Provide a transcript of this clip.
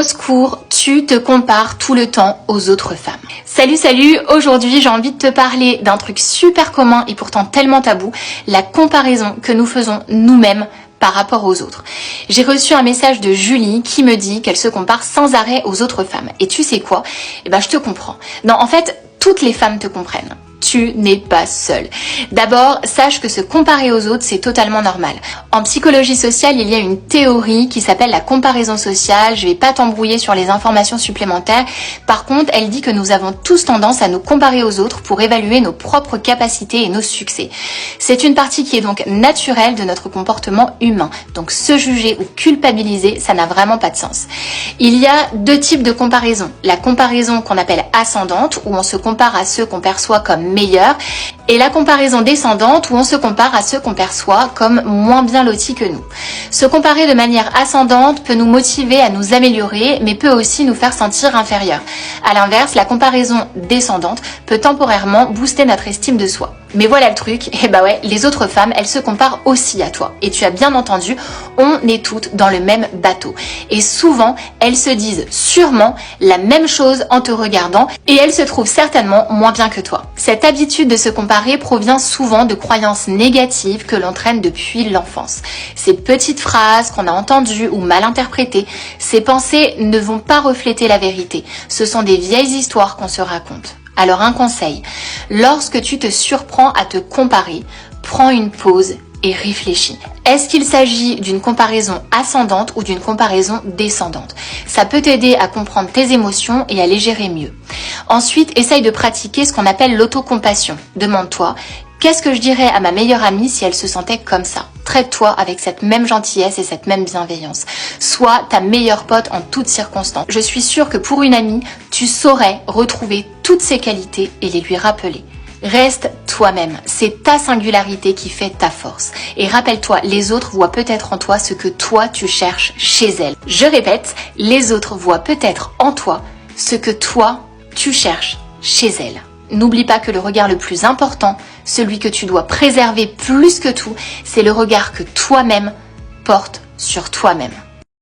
Au secours, tu te compares tout le temps aux autres femmes. Salut, aujourd'hui j'ai envie de te parler d'un truc super commun et pourtant tellement tabou, la comparaison que nous faisons nous-mêmes par rapport aux autres. J'ai reçu un message de Julie qui me dit qu'elle se compare sans arrêt aux autres femmes. Et tu sais quoi? Je te comprends. Non, en fait, toutes les femmes te comprennent. Tu n'es pas seule. D'abord, sache que se comparer aux autres, c'est totalement normal. En psychologie sociale, il y a une théorie qui s'appelle la comparaison sociale. Je vais pas t'embrouiller sur les informations supplémentaires. Par contre, elle dit que nous avons tous tendance à nous comparer aux autres pour évaluer nos propres capacités et nos succès. C'est une partie qui est donc naturelle de notre comportement humain. Donc se juger ou culpabiliser, ça n'a vraiment pas de sens. Il y a deux types de comparaison. La comparaison qu'on appelle ascendante, où on se compare à ceux qu'on perçoit comme meilleurs, et la comparaison descendante où on se compare à ceux qu'on perçoit comme moins bien lotis que nous. Se comparer de manière ascendante peut nous motiver à nous améliorer, mais peut aussi nous faire sentir inférieurs. À l'inverse, la comparaison descendante peut temporairement booster notre estime de soi. Mais voilà le truc, les autres femmes, elles se comparent aussi à toi. Et tu as bien entendu, on est toutes dans le même bateau. Et souvent, elles se disent sûrement la même chose en te regardant et elles se trouvent certainement moins bien que toi. Cette habitude de se comparer provient souvent de croyances négatives que l'on traîne depuis l'enfance. Ces petites phrases qu'on a entendues ou mal interprétées, ces pensées ne vont pas refléter la vérité. Ce sont des vieilles histoires qu'on se raconte. Alors un conseil, lorsque tu te surprends à te comparer, prends une pause et réfléchis. Est-ce qu'il s'agit d'une comparaison ascendante ou d'une comparaison descendante? Ça peut t'aider à comprendre tes émotions et à les gérer mieux. Ensuite, essaye de pratiquer ce qu'on appelle l'autocompassion. Demande-toi, qu'est-ce que je dirais à ma meilleure amie si elle se sentait comme ça? Traite-toi avec cette même gentillesse et cette même bienveillance. Sois ta meilleure pote en toutes circonstances. Je suis sûre que pour une amie, tu saurais retrouver toutes ses qualités et les lui rappeler. Reste toi-même, c'est ta singularité qui fait ta force. Et rappelle-toi, les autres voient peut-être en toi ce que toi tu cherches chez elles. Je répète, les autres voient peut-être en toi ce que toi tu cherches chez elles. N'oublie pas que le regard le plus important, celui que tu dois préserver plus que tout, c'est le regard que toi-même portes sur toi-même.